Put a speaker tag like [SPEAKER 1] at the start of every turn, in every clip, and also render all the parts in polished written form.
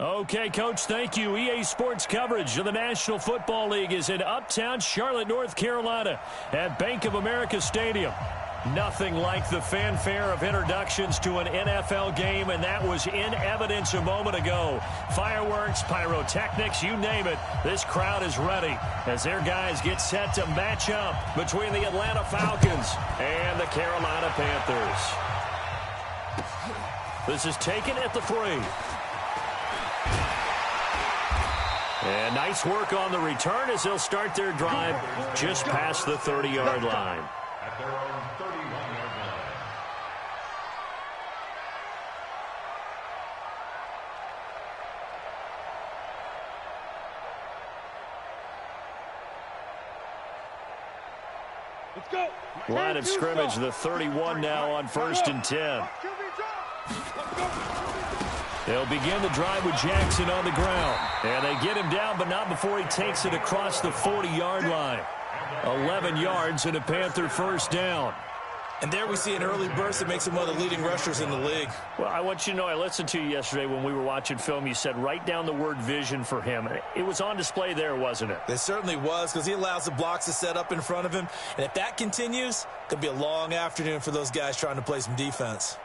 [SPEAKER 1] Okay, Coach, thank you. EA Sports coverage of the National Football League is in uptown Charlotte, North Carolina at Bank of America Stadium. Nothing like the fanfare of introductions to an NFL game, and that was in evidence a moment ago. Fireworks, pyrotechnics, you name it. This crowd is ready as their guys get set to match up between the Atlanta Falcons and the Carolina Panthers. This is taken at the 3. And nice work on the return as they'll start their drive just past the 30-yard line.
[SPEAKER 2] At their own 31-yard line.
[SPEAKER 3] Let's go.
[SPEAKER 1] Line of scrimmage, the 31 now on 1st and 10. They'll begin the drive with Jackson on the ground. And they get him down, but not before he takes it across the 40-yard line. 11 yards and a Panther first down.
[SPEAKER 4] And there we see an early burst that makes him one of the leading rushers in the league.
[SPEAKER 1] Well, I want you to know, I listened to you yesterday when we were watching film. You said write down the word vision for him. It was on display there, wasn't it?
[SPEAKER 4] It certainly was, because he allows the blocks to set up in front of him. And if that continues, it could be a long afternoon for those guys trying to play some defense.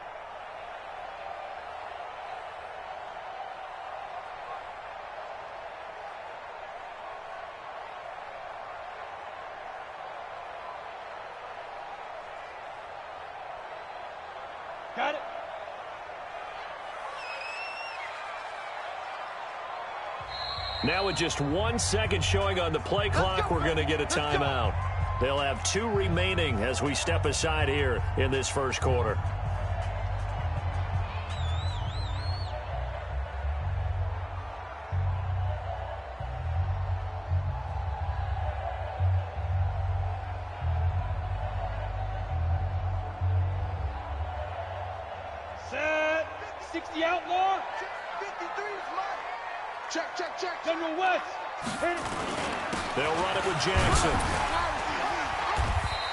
[SPEAKER 3] Got it.
[SPEAKER 1] Now with just 1 second showing on the play clock, we're going to get a timeout. They'll have 2 remaining as we step aside here in this first quarter.
[SPEAKER 3] Set. 60 outlaw. 53 is mine. Check. General West.
[SPEAKER 1] They'll run it with Jackson.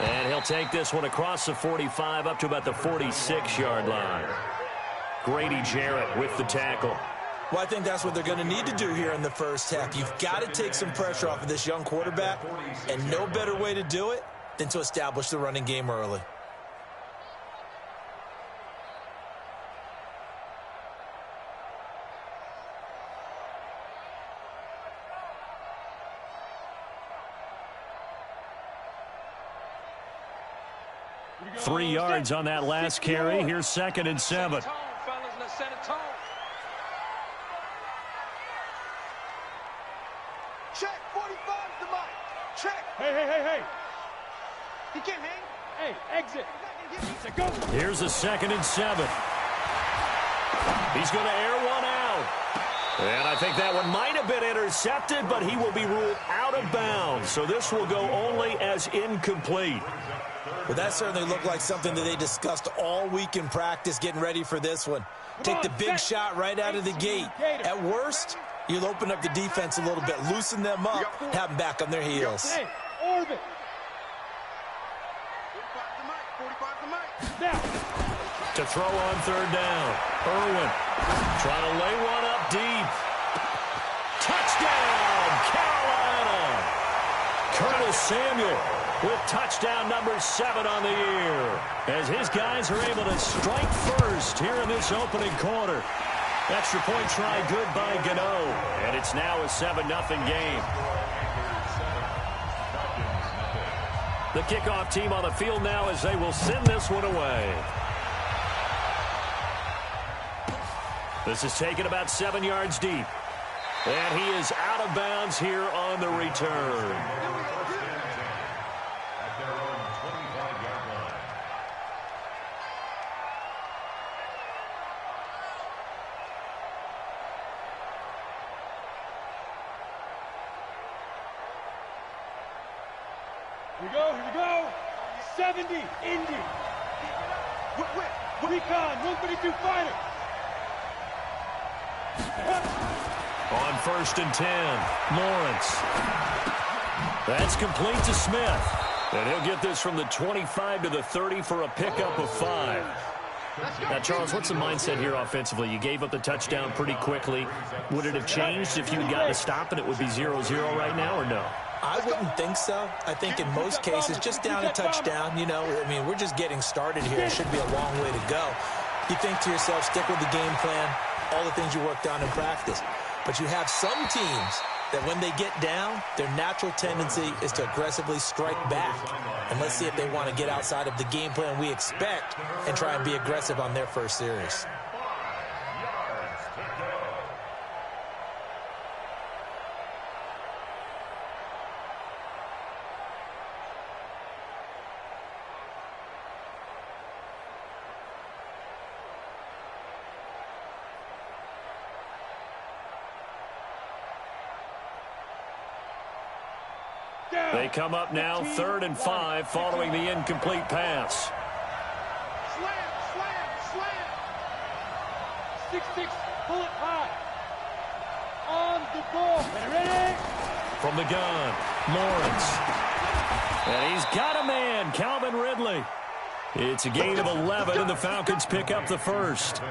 [SPEAKER 1] And he'll take this one across the 45 up to about the 46-yard line. Grady Jarrett with the tackle.
[SPEAKER 4] Well, I think that's what they're going to need to do here in the first half. You've got to take some pressure off of this young quarterback, and no better way to do it than to establish the running game early.
[SPEAKER 1] Three yards on that last carry. Here's 2nd and 7.
[SPEAKER 3] Check. 45 the mic. Check. Hey. He can't hang. Hey, exit. Go.
[SPEAKER 1] Here's a 2nd and 7. He's going to air one out. And I think that one might have been intercepted, but he will be ruled out of bounds. So this will go only as incomplete.
[SPEAKER 4] Well, that certainly looked like something that they discussed all week in practice getting ready for this one. Take the big shot right out of the gate. At worst, you'll open up the defense a little bit, loosen them up, have them back on their heels.
[SPEAKER 3] Hey, orbit. 45 the mic. Now.
[SPEAKER 1] To throw on 3rd down. Irwin trying to lay one up deep. Touchdown, Carolina. Curtis Samuel with touchdown number 7 on the year, as his guys are able to strike first here in this opening quarter. Extra point try good by Gano, and it's now a 7-0 game. The kickoff team on the field now as they will send this one away. This is taken about 7 yards deep, and he is out of bounds here on the return.
[SPEAKER 3] Here we go. 70, Indy. Recon, 132 fighter.
[SPEAKER 1] On 1st and 10, Lawrence. That's complete to Smith. And he'll get this from the 25 to the 30 for a pickup of 5. Now, Charles, what's the mindset here offensively? You gave up the touchdown pretty quickly. Would it have changed if you had gotten a stop and it would be 0-0 right now, or no?
[SPEAKER 4] I wouldn't think so. I think in most cases, just down a touchdown, you know, I mean, we're just getting started here. It should be a long way to go. You think to yourself, stick with the game plan, all the things you worked on in practice. But you have some teams that when they get down, their natural tendency is to aggressively strike back. And let's see if they want to get outside of the game plan we expect and try and be aggressive on their first series.
[SPEAKER 1] They come up now, 3rd and 5, following the incomplete pass.
[SPEAKER 3] Slam, slam, slam. 6-6, pull it high. On the ball. Ready?
[SPEAKER 1] From the gun, Lawrence. And he's got a man, Calvin Ridley. It's a gain of 11, and the Falcons pick up the first.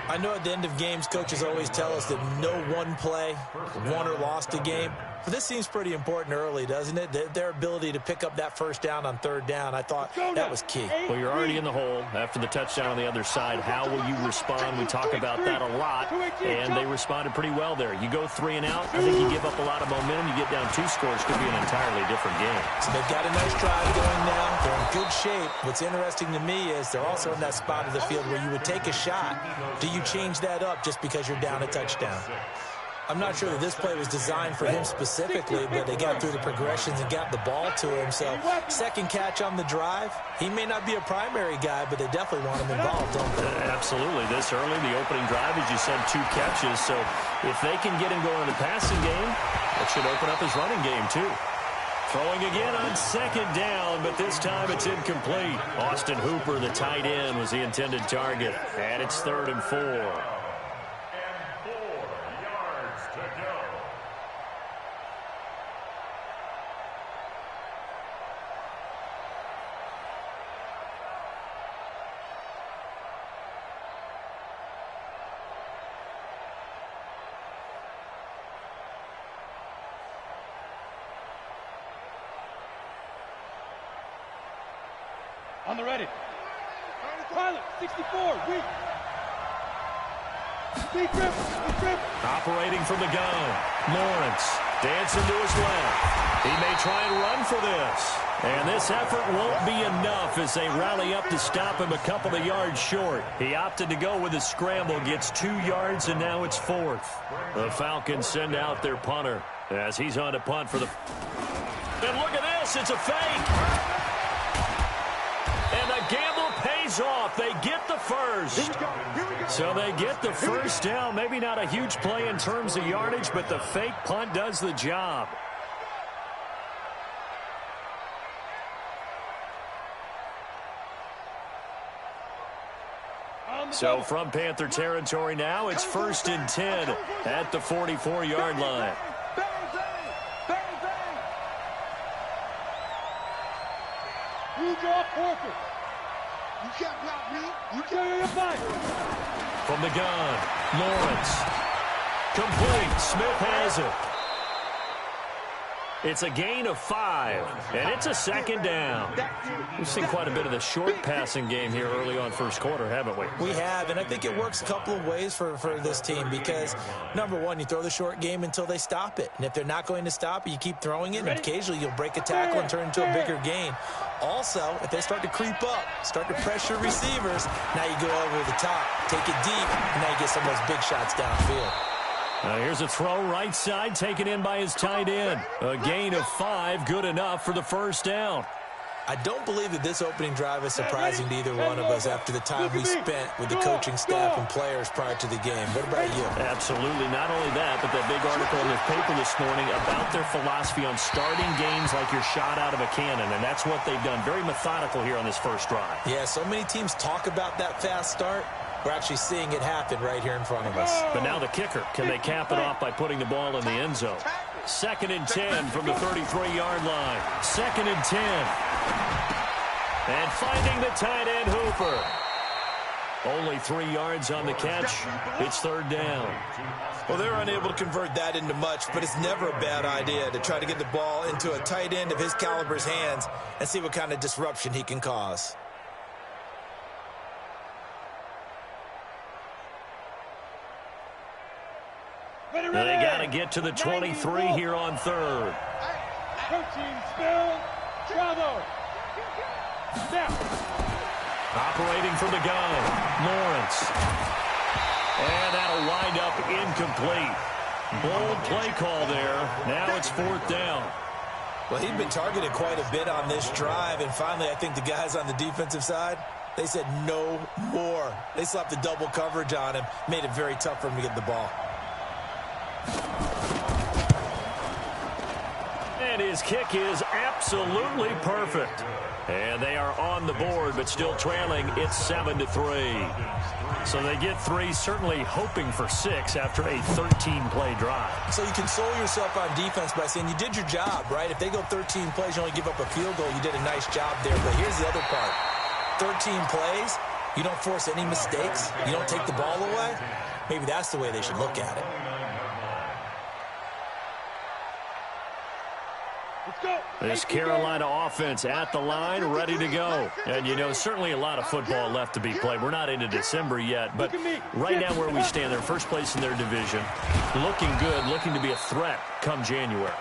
[SPEAKER 4] I know at the end of games, coaches always tell us that no one play won or lost a game. But this seems pretty important early, doesn't it? Their ability to pick up that first down on 3rd down, I thought that was key.
[SPEAKER 1] Well, you're already in the hole after the touchdown on the other side. How will you respond? We talk about that a lot, and they responded pretty well there. You go 3 and out, I think you give up a lot of momentum. You get down 2 scores, could be an entirely different game.
[SPEAKER 4] So they've got a nice drive going now. They're in good shape. What's interesting to me is they're also in that spot of the field where you would take a shot. Do you change that up just because you're down a touchdown? I'm not sure that this play was designed for him specifically, but they got through the progressions and got the ball to him. So, second catch on the drive. He may not be a primary guy, but they definitely want him involved, don't they?
[SPEAKER 1] Absolutely. This early, the opening drive, as you said, 2 catches. So, if they can get him going in the passing game, that should open up his running game, too. Throwing again on 2nd down, but this time it's incomplete. Austin Hooper, the tight end, was the intended target. And it's 3rd and 4.
[SPEAKER 3] On the ready. Pilot, 64, weak. Deep grip, deep grip.
[SPEAKER 1] Operating from the gun. Lawrence dancing to his left. He may try and run for this. And this effort won't be enough as they rally up to stop him a couple of yards short. He opted to go with a scramble, gets 2 yards, and now it's 4th. The Falcons send out their punter as he's on to punt for the... And look at this, it's a fake. And the gamble pays off. They get the first. So they get the first down. Maybe not a huge play in terms of yardage, but the fake punt does the job. So from Panther territory now, it's 1st and 10 at the 44-yard line.
[SPEAKER 3] You draw Porter. You can't block me. You can't fight.
[SPEAKER 1] From the gun, Lawrence. Complete. Smith has it. It's a gain of 5, and it's a 2nd down. We've seen quite a bit of the short passing game here early on first quarter, haven't we?
[SPEAKER 4] We have, and I think it works a couple of ways for this team because, number one, you throw the short game until they stop it. And if they're not going to stop it, you keep throwing it, and occasionally you'll break a tackle and turn into a bigger gain. Also, if they start to creep up, start to pressure receivers, now you go over the top, take it deep, and now you get some of those big shots downfield.
[SPEAKER 1] Here's a throw right side, taken in by his tight end. A gain of 5, good enough for the first down.
[SPEAKER 4] I don't believe that this opening drive is surprising to either one of us after the time we spent with the coaching staff and players prior to the game. What about you?
[SPEAKER 1] Absolutely. Not only that, but that big article in the paper this morning about their philosophy on starting games like you're shot out of a cannon, and that's what they've done. Very methodical here on this first drive.
[SPEAKER 4] Yeah, so many teams talk about that fast start. We're actually seeing it happen right here in front of us.
[SPEAKER 1] But now the kicker. Can they cap it off by putting the ball in the end zone? 2nd and 10 from the 33-yard line. 2nd and 10. And finding the tight end, Hooper. Only 3 yards on the catch. It's third down.
[SPEAKER 4] Well, they're unable to convert that into much, but it's never a bad idea to try to get the ball into a tight end of his caliber's hands and see what kind of disruption he can cause.
[SPEAKER 1] They got to get to the 23 here on third.
[SPEAKER 3] Coaching spell. Bravo. Snap.
[SPEAKER 1] Operating from the gun, Lawrence. And that'll wind up incomplete. Bold play call there. Now it's fourth down.
[SPEAKER 4] Well, he'd been targeted quite a bit on this drive, and finally I think the guys on the defensive side, they said no more. They slapped the double coverage on him, made it very tough for him to get the ball.
[SPEAKER 1] And his kick is absolutely perfect. And they are on the board, but still trailing. It's 7-3. So they get 3, certainly hoping for 6 after a 13-play drive.
[SPEAKER 4] So you console yourself on defense by saying you did your job, right? If they go 13 plays, you only give up a field goal, you did a nice job there. But here's the other part. 13 plays, you don't force any mistakes, you don't take the ball away. Maybe that's the way they should look at it.
[SPEAKER 1] This Carolina offense at the line, ready to go. And, you know, certainly a lot of football left to be played. We're not into December yet, but right now where we stand, they're first place in their division. Looking good, looking to be a threat come January.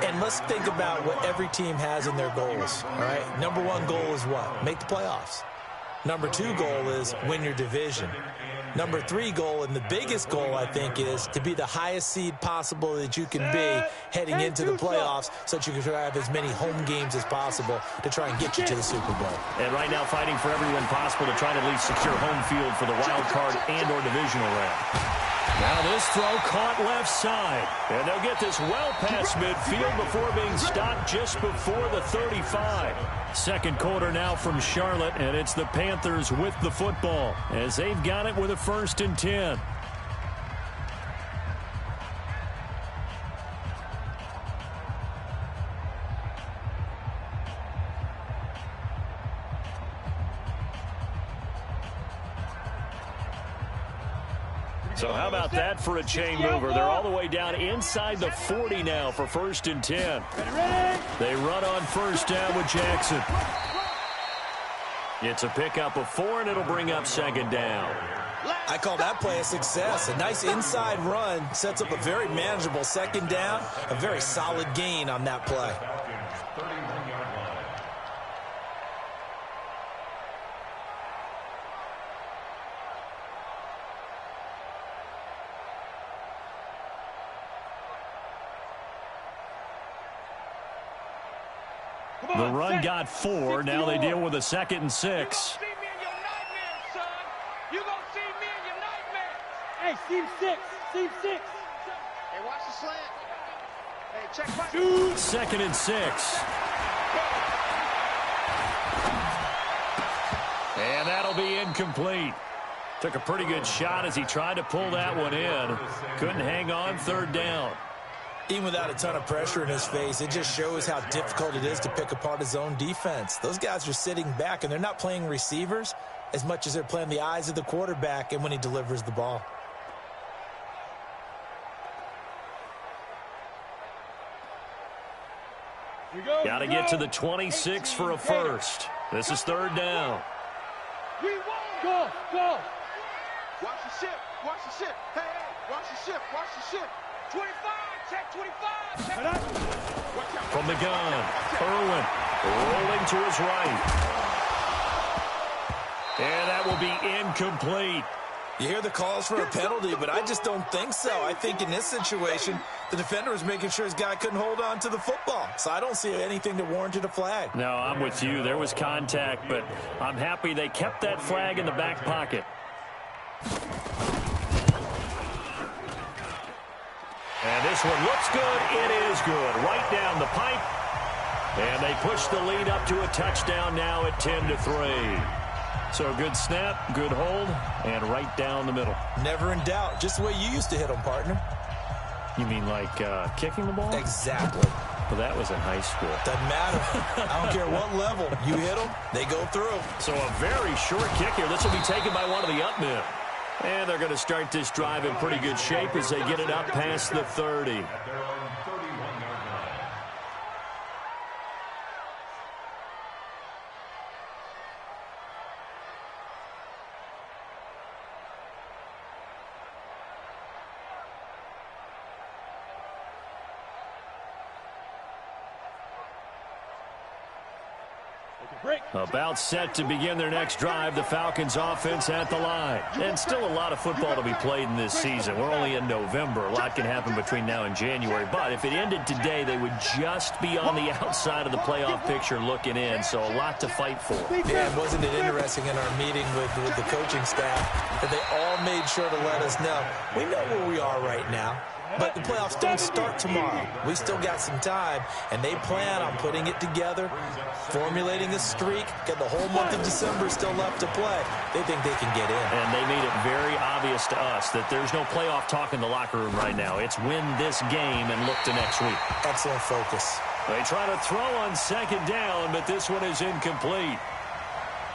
[SPEAKER 4] And let's think about what every team has in their goals, all right? Number 1 goal is what? Make the playoffs. Number 2 goal is win your division. Number 3 goal, and the biggest goal, I think, is to be the highest seed possible that you can be heading into the playoffs so that you can try to have as many home games as possible to try and get you to the Super Bowl.
[SPEAKER 1] And right now fighting for every win possible to try to at least secure home field for the wild card and or divisional round. Now this throw caught left side. And they'll get this well past midfield before being stopped just before the 35. Second quarter now from Charlotte, and it's the Panthers with the football as they've got it with a 1st and 10. So how about that for a chain mover? They're all the way down inside the 40 now for 1st and 10. They run on 1st down with Jackson. It's a pickup of 4, and it'll bring up 2nd down.
[SPEAKER 4] I call that play a success. A nice inside run sets up a very manageable 2nd down, a very solid gain on that play.
[SPEAKER 1] The run got 4. Now they deal with a 2nd and 6.
[SPEAKER 3] You gonna see me in your nightmares. Hey, seam 6. Seam 6. Hey, watch the slant. Hey, check my
[SPEAKER 1] 2nd and 6. And that'll be incomplete. Took a pretty good shot as he tried to pull that one in. Couldn't hang on, 3rd down.
[SPEAKER 4] Even without a ton of pressure in his face, it just shows how difficult it is to pick apart his own defense. Those guys are sitting back, and they're not playing receivers as much as they're playing the eyes of the quarterback and when he delivers the ball.
[SPEAKER 1] Got to get to the 26 for a 1st. This is 3rd down.
[SPEAKER 3] We won. Go, go. Watch the ship. Watch the ship. Hey, hey, watch the ship. Watch the ship. 25. Check 25. Check.
[SPEAKER 1] From the gun, Irwin rolling to his right. And that will be incomplete.
[SPEAKER 4] You hear the calls for a penalty, but I just don't think so. I think in this situation, the defender was making sure his guy couldn't hold on to the football. So I don't see anything that warranted a flag.
[SPEAKER 1] No, I'm with you. There was contact, but I'm happy they kept that flag in the back pocket. And this one looks good. It is good. Right down the pipe. And they push the lead up to a touchdown now at 10-3. So good snap, good hold, and right down the middle.
[SPEAKER 4] Never in doubt. Just the way you used to hit them, partner.
[SPEAKER 1] You mean like kicking the ball?
[SPEAKER 4] Exactly.
[SPEAKER 1] Well, that was in high school.
[SPEAKER 4] Doesn't matter. I don't care what level. You hit them, they go through.
[SPEAKER 1] So a very short kick here. This will be taken by one of the up men. And they're going to start this drive in pretty good shape as they get it up past the 30. About set to begin their next drive, the Falcons offense at the line. And still a lot of football to be played in this season. We're only in November. A lot can happen between now and January. But if it ended today, they would just be on the outside of the playoff picture looking in. So a lot to fight for.
[SPEAKER 4] Yeah, and wasn't it interesting in our meeting with the coaching staff that they all made sure to let us know, we know where we are right now. But the playoffs don't start tomorrow. We still got some time, and they plan on putting it together, formulating a streak, got the whole month of December still left to play. They think they can get in.
[SPEAKER 1] And they made it very obvious to us that there's no playoff talk in the locker room right now. It's win this game and look to next week.
[SPEAKER 4] Excellent focus.
[SPEAKER 1] They try to throw on second down, but this one is incomplete.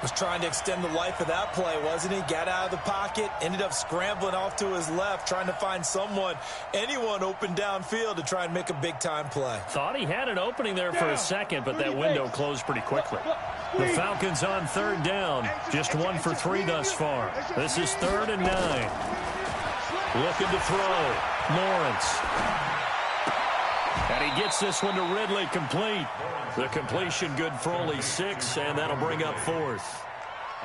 [SPEAKER 4] Was trying to extend the life of that play, wasn't he? Got out of the pocket, ended up scrambling off to his left, trying to find anyone open downfield to try and make a big-time play.
[SPEAKER 1] Thought he had an opening there for a second, but that window closed pretty quickly. The Falcons on third down, just 1 for 3 thus far. This is 3rd and 9. Looking to throw. Lawrence. And he gets this one to Ridley, complete. The completion good for only 6, and that'll bring up 4th.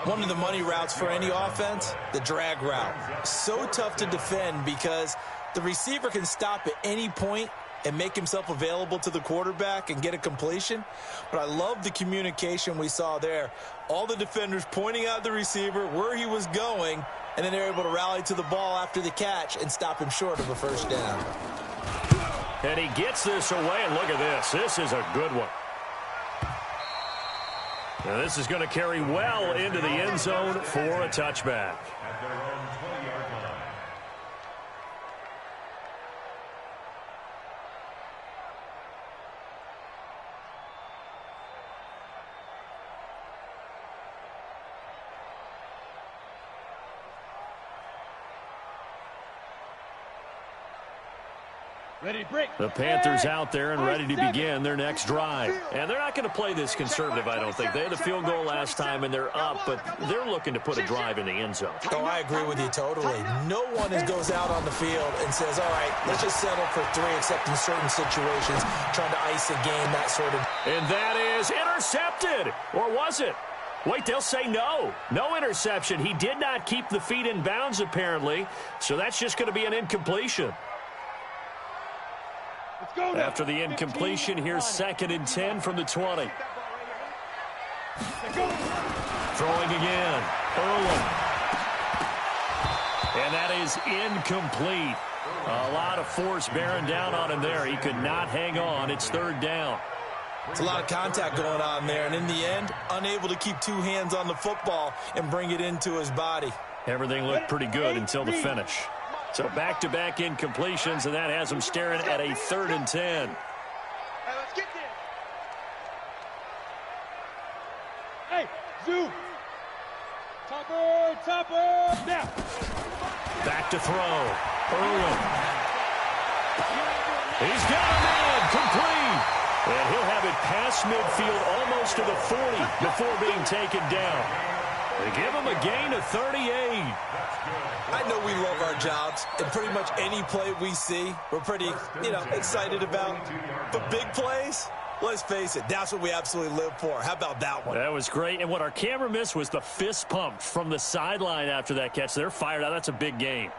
[SPEAKER 4] One of the money routes for any offense, the drag route. So tough to defend because the receiver can stop at any point and make himself available to the quarterback and get a completion. But I love the communication we saw there. All the defenders pointing out the receiver, where he was going, and then they're able to rally to the ball after the catch and stop him short of a first down.
[SPEAKER 1] And he gets this away, and look at this. This is a good one. Now this is going to carry well into the end zone for a touchback. The Panthers out there and ready to begin their next drive. And they're not going to play this conservative, I don't think. They had a field goal last time, and they're up, but they're looking to put a drive in the end zone.
[SPEAKER 4] Oh, I agree with you totally. No one goes out on the field and says, all right, let's just settle for 3, except in certain situations, trying to ice a game, that sort of.
[SPEAKER 1] And that is intercepted. Or was it? Wait, they'll say no. No interception. He did not keep the feet in bounds, apparently, so that's just going to be an incompletion. After the incompletion, here's 2nd and 10 from the 20. Throwing again. Irwin. And that is incomplete. A lot of force bearing down on him there. He could not hang on. It's 3rd down.
[SPEAKER 4] It's a lot of contact going on there, and in the end, unable to keep 2 hands on the football and bring it into his body.
[SPEAKER 1] Everything looked pretty good until the finish. So back-to-back incompletions, and that has them staring at a 3rd and 10.
[SPEAKER 3] Hey, let's get there. Hey, zoom. Topper, now.
[SPEAKER 1] Back to throw. Irwin. He's got a man, complete. And he'll have it past midfield almost to the 40 before being taken down. They give him a gain of 38.
[SPEAKER 4] I know we love our jobs, and pretty much any play we see, we're pretty, excited about. But big plays, let's face it, that's what we absolutely live for. How about that one?
[SPEAKER 1] That was great, and what our camera missed was the fist pump from the sideline after that catch. They're fired out. That's a big gain.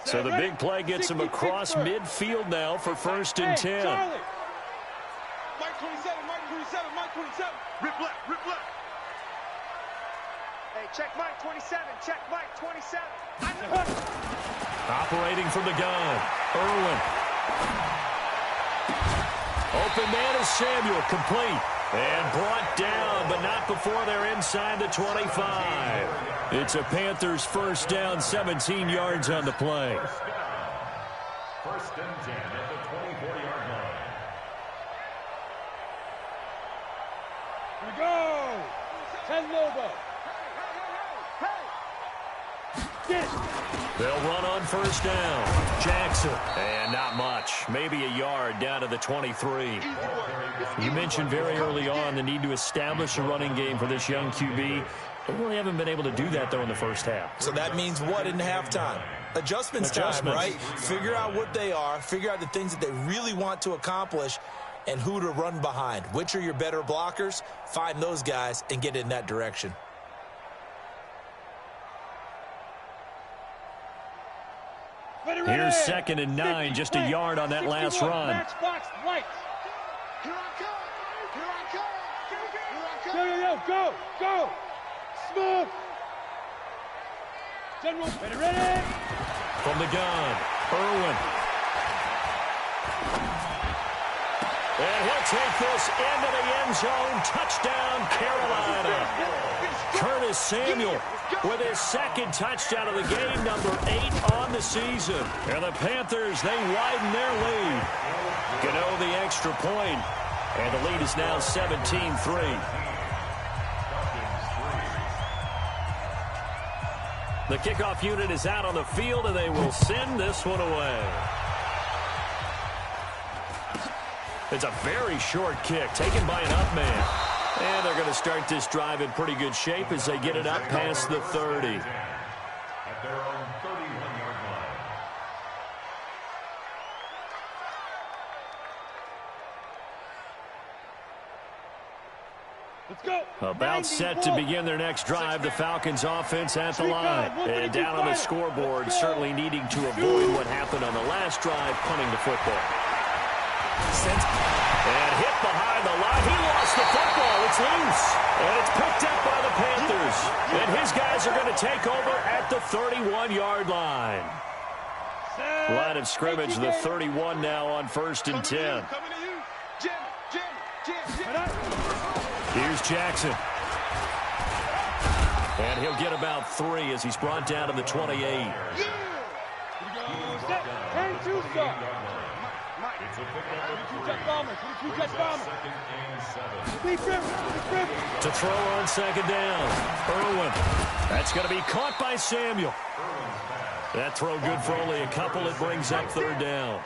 [SPEAKER 1] So the big play gets him across midfield now for 1st and 10.
[SPEAKER 3] Charlie. Mike 27, Mike 27, Mike 27. Rip left. Hey, check Mike 27, check Mike 27.
[SPEAKER 1] Operating from the gun, Irwin. Open man is Samuel, complete. And brought down, but not before they're inside the 25. It's a Panthers 1st down, 17 yards on the play.
[SPEAKER 2] 1st and 10 at the 24-yard line.
[SPEAKER 1] They'll run on first down. Jackson. And not much. Maybe a yard down to the 23. You mentioned very early on the need to establish a running game for this young QB. They really haven't been able to do that, though, in the first half.
[SPEAKER 4] So that means what in halftime? Adjustments time, right? Figure out what they are. Figure out the things that they really want to accomplish and who to run behind. Which are your better blockers? Find those guys and get in that direction.
[SPEAKER 1] Here's 2nd and 9, just a yard on that last run.
[SPEAKER 3] Go! Smooth! General, ready!
[SPEAKER 1] From the gun, Irwin. And he'll take this into the end zone. Touchdown, Carolina. Curtis Samuel with his 2nd touchdown of the game, number 8 on the season. And the Panthers, they widen their lead. Gano the extra point, and the lead is now 17-3. The kickoff unit is out on the field, and they will send this one away. It's a very short kick taken by an up man. And they're going to start this drive in pretty good shape as they get it up past the 30.
[SPEAKER 2] At their own 31-yard line.
[SPEAKER 3] Let's go.
[SPEAKER 1] About set to begin their next drive, the Falcons offense at the line. And down on the scoreboard, certainly needing to avoid what happened on the last drive, punting the football. And hit behind the line. He lost the football. It's loose. And it's picked up by the Panthers. And his guys are going to take over at the 31-yard line. Line of scrimmage, the 31 now on 1st and 10. Here's Jackson. And he'll get about 3 as he's brought down to the 28. To throw on 2nd down. Irwin. That's going to be caught by Samuel. That throw good for only a couple. It brings up 3rd down.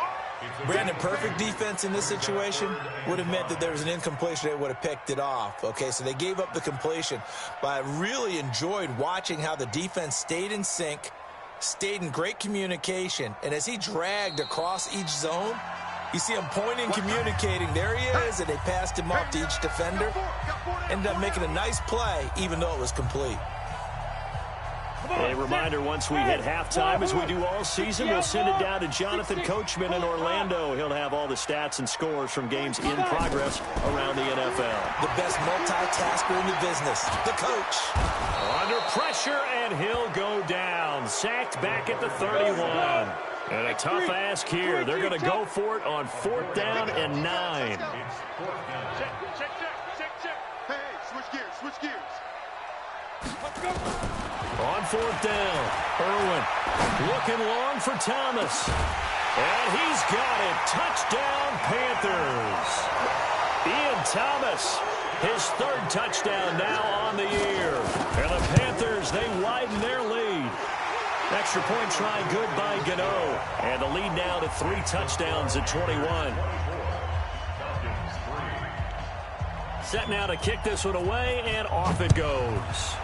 [SPEAKER 4] Brandon, perfect defense in this situation would have meant that there was an incompletion. They would have picked it off. Okay, so they gave up the completion. But I really enjoyed watching how the defense stayed in sync, stayed in great communication, and as he dragged across each zone, you see him pointing, communicating. There he is, and they passed him off to each defender. Ended up making a nice play, even though it was complete.
[SPEAKER 1] A reminder, once we hit halftime, as we do all season, we'll send it down to Jonathan Coachman in Orlando. He'll have all the stats and scores from games in progress around the NFL.
[SPEAKER 4] The best multitasker in the business, the coach.
[SPEAKER 1] Under pressure, and he'll go down. Sacked back at the 31. And a tough ask here. They're going to go for it on 4th down and 9.
[SPEAKER 3] Check. Hey, switch gears. Let's go.
[SPEAKER 1] On 4th down, Irwin looking long for Thomas. And he's got it. Touchdown, Panthers. Ian Thomas, his 3rd touchdown now on the year. And the Panthers, they widen their lead. Extra point try good by Gano. And the lead now to 3 touchdowns at 21. Set now to kick this one away, and off it goes.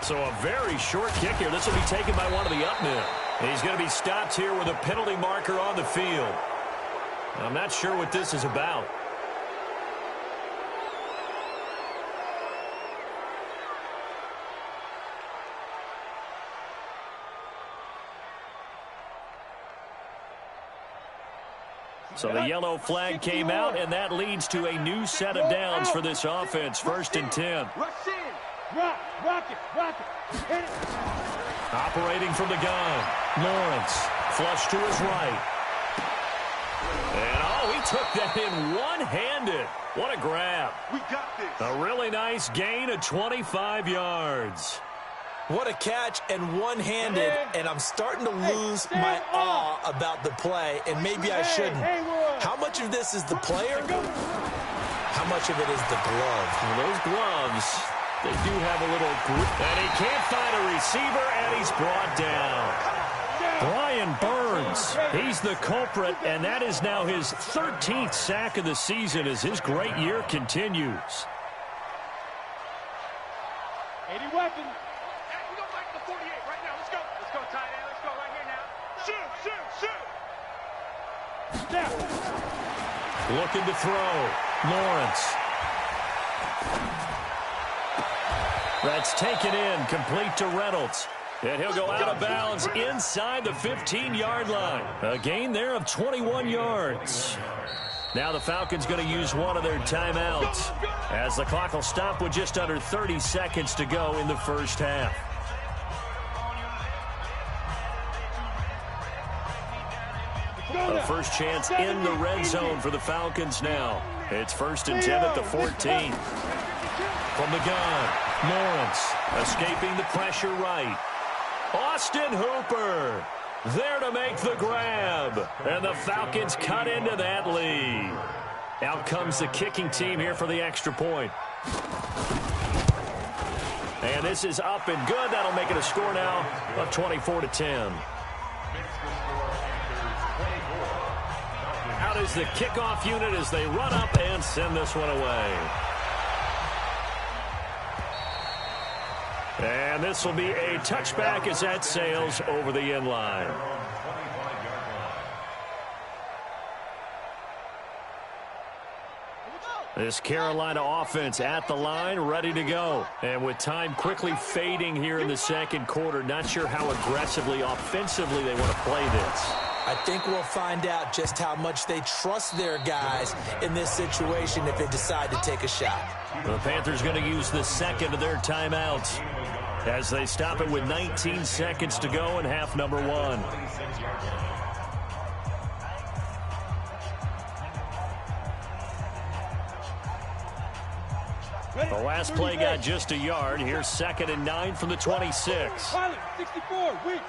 [SPEAKER 1] So a very short kick here. This will be taken by one of the up men. He's going to be stopped here with a penalty marker on the field. I'm not sure what this is about. So the yellow flag came out, and that leads to a new set of downs for this offense. 1st and 10.
[SPEAKER 3] Rock it. Hit it.
[SPEAKER 1] Operating from the gun. Lawrence, flush to his right. And, he took that in one-handed. What a grab.
[SPEAKER 3] We got this.
[SPEAKER 1] A really nice gain of 25 yards.
[SPEAKER 4] What a catch, and one-handed, and I'm starting to lose my awe about the play, and maybe I shouldn't. How much of this is the player? How much of it is the glove?
[SPEAKER 1] Well, those gloves, they do have a little grip. And he can't find a receiver, and he's brought down. Brian Burns, he's the culprit, and that is now his 13th sack of the season as his great year continues.
[SPEAKER 3] 80 weapons. Hey, we don't like the 48 right now. Let's go. Let's go, tight end. Let's go right here now. Shoot, shoot, shoot. Snap.
[SPEAKER 1] Looking to throw. Lawrence. That's taken in, complete to Reynolds. And he'll go out of bounds inside the 15-yard line. A gain there of 21 yards. Now the Falcons going to use one of their timeouts as the clock will stop with just under 30 seconds to go in the first half. A first chance in the red zone for the Falcons now. It's 1st and 10 at the 14. From the gun, Lawrence escaping the pressure right. Austin Hooper there to make the grab. And the Falcons cut into that lead. Out comes the kicking team here for the extra point. And this is up and good. That'll make it a score now of 24-10. Out is the kickoff unit as they run up and send this one away. And this will be a touchback as that sails over the end line. This Carolina offense at the line, ready to go. And with time quickly fading here in the second quarter, not sure how aggressively, offensively they want to play this.
[SPEAKER 4] I think we'll find out just how much they trust their guys in this situation if they decide to take a shot.
[SPEAKER 1] The Panthers going to use the second of their timeouts as they stop it with 19 seconds to go in half number one. The last play got just a yard. Here's 2nd and 9 from the 26.
[SPEAKER 3] Pilot, 64, weak.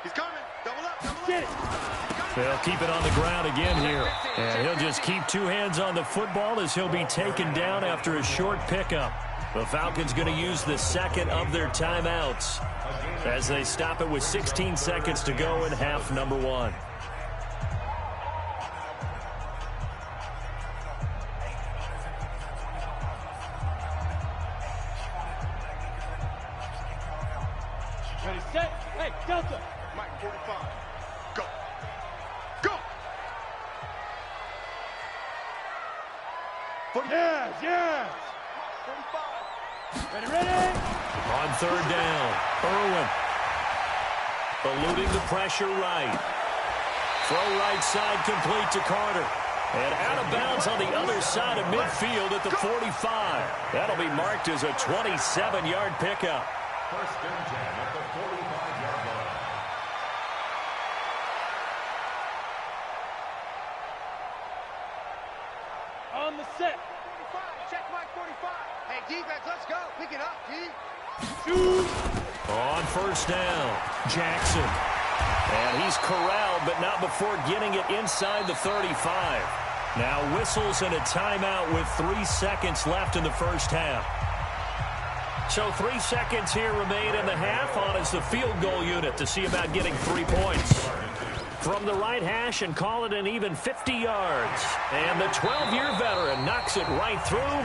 [SPEAKER 3] He's coming. Double up, double up. Get it.
[SPEAKER 1] They'll keep it on the ground again here. And he'll just keep two hands on the football as he'll be taken down after a short pickup. The Falcons going to use the second of their timeouts as they stop it with 16 seconds to go in half number one.
[SPEAKER 3] Ready, set. Hey, Delta. Mike, 45. Go. Go. Yes, yes. 45. Ready, ready.
[SPEAKER 1] On 3rd down, Irwin. Eluding the pressure right. Throw right side complete to Carter. And out of bounds on the other side of midfield at the 45. That'll be marked as a 27-yard pickup.
[SPEAKER 2] 1st and 10 at the 45-yard line.
[SPEAKER 3] On the set. 45. Check Mike 45. Hey, defense, let's go. Pick it up, D. Shoot.
[SPEAKER 1] On 1st down, Jackson. And he's corralled, but not before getting it inside the 35. Now whistles and a timeout with 3 seconds left in the first half. So 3 seconds here remain in the half. On is the field goal unit to see about getting 3 points. From the right hash and call it an even 50 yards. And the 12-year veteran knocks it right through.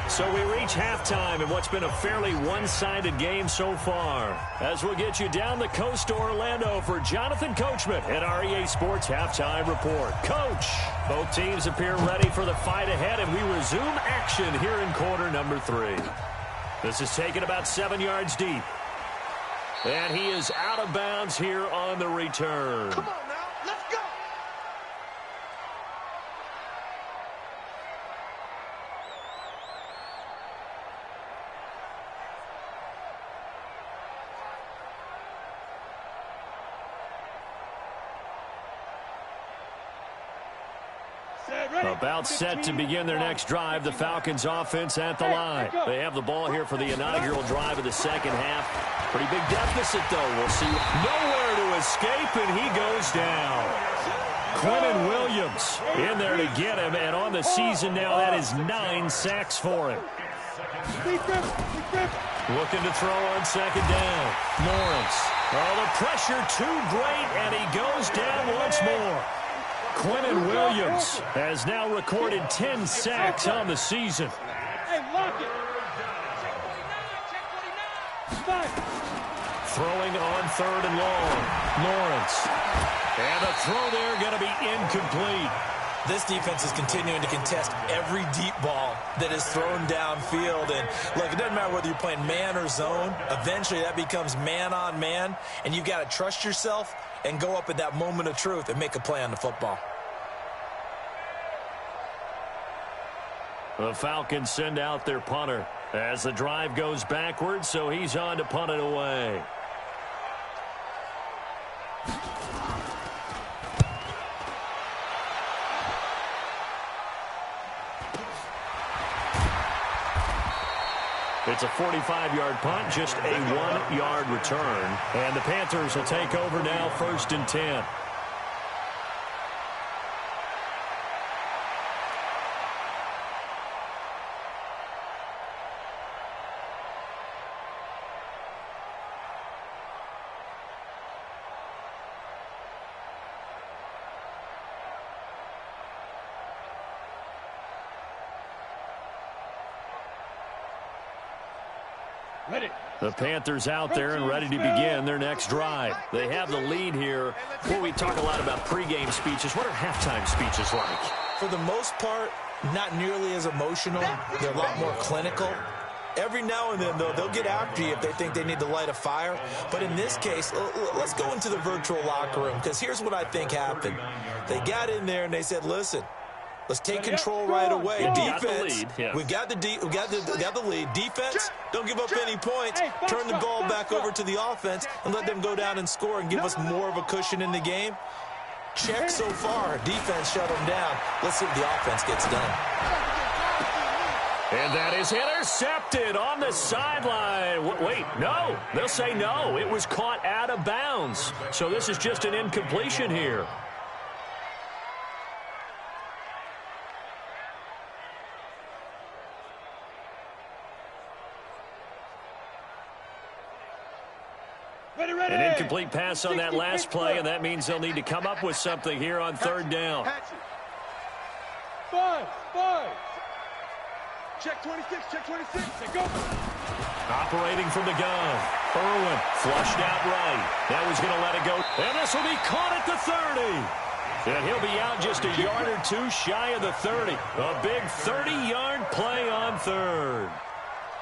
[SPEAKER 1] So we reach halftime in what's been a fairly one-sided game so far. As we'll get you down the coast to Orlando for Jonathan Coachman at our EA Sports Halftime Report. Coach, both teams appear ready for the fight ahead, and we resume action here in quarter number 3. This is taken about 7 yards deep. And he is out of bounds here on the return.
[SPEAKER 3] Come on now, let's go.
[SPEAKER 1] About set to begin their next drive. The Falcons offense at the line. They have the ball here for the inaugural drive of the second half. Pretty big deficit, though. We'll see. Nowhere to escape, and he goes down. Quinnen Williams in there to get him, and on the season now, that is 9 sacks for him. Looking to throw on second down. Lawrence. Oh, the pressure too great, and he goes down once more. Quinnen Williams has now recorded 10 sacks on the season.
[SPEAKER 3] Hey, lock it.
[SPEAKER 1] Throwing on third and long. Lawrence. And the throw there going to be incomplete.
[SPEAKER 4] This defense is continuing to contest every deep ball that is thrown downfield. And, look, it doesn't matter whether you're playing man or zone. Eventually, that becomes man on man. And you got to trust yourself and go up at that moment of truth and make a play on the football.
[SPEAKER 1] The Falcons send out their punter as the drive goes backwards, so he's on to punt it away. It's a 45-yard punt, just a 1-yard return. And the Panthers will take over now, 1st and 10. The Panthers out there and ready to begin their next drive. They have the lead here. Well, we talk a lot about pregame speeches. What are halftime speeches like?
[SPEAKER 4] For the most part, not nearly as emotional. They're a lot more clinical. Every now and then, though, they'll get after you if they think they need to light a fire. But in this case, let's go into the virtual locker room, because here's what I think happened. They got in there and they said, listen, let's take control right away. Defense, we got the lead. Defense, don't give up any points. Turn the ball back over to the offense and let them go down and score and give us more of a cushion in the game. Check so far. Defense shut them down. Let's see what the offense gets done.
[SPEAKER 1] And that is intercepted on the sideline. Wait, no. They'll say no. It was caught out of bounds. So this is just an incompletion here. An incomplete pass on that last play, and that means they'll need to come up with something here on third down.
[SPEAKER 3] Five. Check 26, check 26. Go.
[SPEAKER 1] Operating from the gun. Irwin flushed out right. That was going to let it go. And this will be caught at the 30. And he'll be out just a yard or two shy of the 30. A big 30-yard play on third.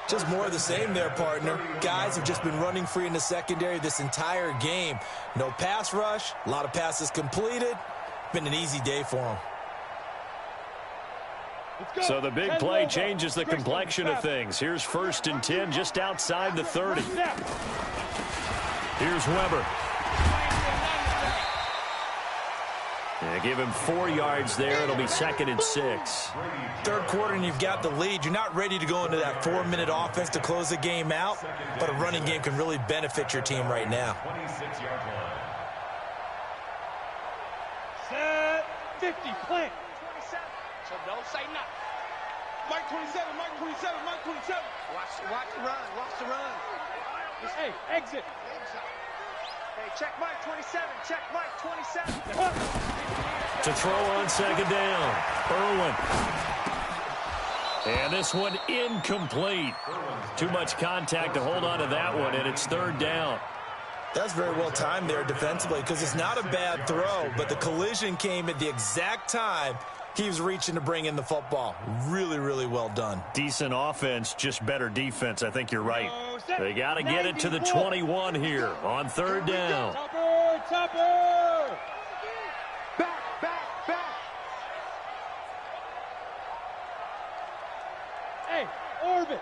[SPEAKER 4] Just more of the same there, partner. Guys have just been running free in the secondary this entire game. No pass rush, a lot of passes completed. Been an easy day for them.
[SPEAKER 1] So the big play changes the complexion of things. Here's 1st and 10 just outside the 30. Here's Weber. Yeah, give him 4 yards there. It'll be 2nd and 6.
[SPEAKER 4] Third quarter and you've got the lead. You're not ready to go into that 4-minute offense to close the game out, but a running game can really benefit your team right now.
[SPEAKER 2] 26-yard line.
[SPEAKER 3] Set 50, plant. 27. So don't say nothing. Mike 27, Mike 27, Mike 27. Watch the run, watch the run. Hey, exit. Hey, check Mike 27, check Mike 27.
[SPEAKER 1] To throw on second down, Irwin. And this one incomplete. Too much contact to hold on to that one, and it's third down.
[SPEAKER 4] That's very well timed there defensively, because it's not a bad throw, but the collision came at the exact time he was reaching to bring in the football. Really, really well done.
[SPEAKER 1] Decent offense, just better defense. I think you're right. They got to get it to the 21 here on third down.
[SPEAKER 3] Topper! Back. Hey, orbit.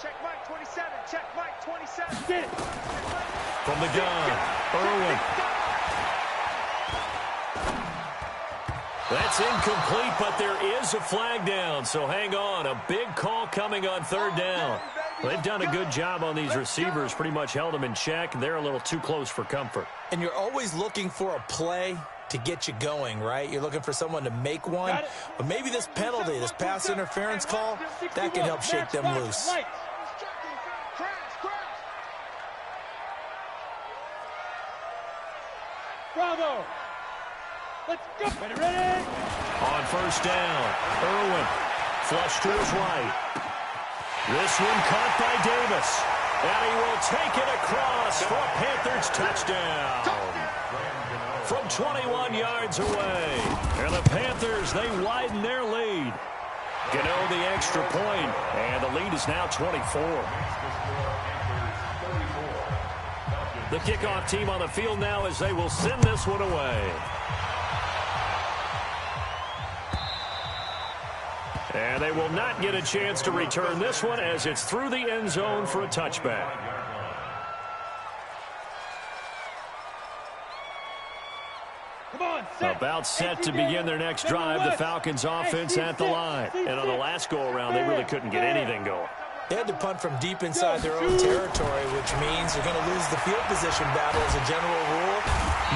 [SPEAKER 3] Check Mike 27, check Mike 27. Get it.
[SPEAKER 1] From the gun, Irwin. That's incomplete, but there is a flag down, so hang on. A big call coming on third down. They've done a good job on these receivers, pretty much held them in check. They're a little too close for comfort.
[SPEAKER 4] And you're always looking for a play to get you going, right? You're looking for someone to make one. But maybe this penalty, this pass interference call, that can help shake them loose.
[SPEAKER 3] Bravo! Let's go! Ready?
[SPEAKER 1] On first down, Irwin, flush to his right. This one caught by Davis. And he will take it across for a Panthers touchdown. From 21 yards away. And the Panthers, they widen their lead. Gano the extra point, and the lead is now 24. The kickoff team on the field now as they will send this one away. And they will not get a chance to return this one as it's through the end zone for a touchback. About set to begin their next drive, the Falcons offense at the line. And on the last go-around, they really couldn't get anything going.
[SPEAKER 4] They had to punt from deep inside their own territory, which means they're going to lose the field position battle as a general rule.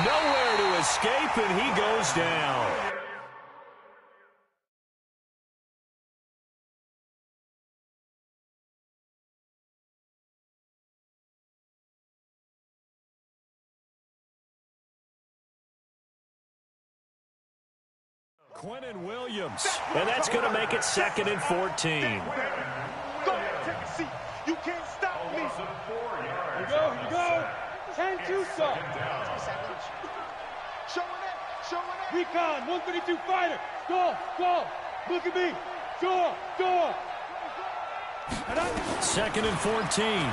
[SPEAKER 1] Nowhere to escape, and he goes down. Quentin Williams, and that's going to make it 2nd and 14.
[SPEAKER 3] Go ahead, take a seat. You can't stop me. Here you go. 10-2 stop. Showing it. Recon, 132 fighter. Go. Look at me. Go.
[SPEAKER 1] 2nd and 14.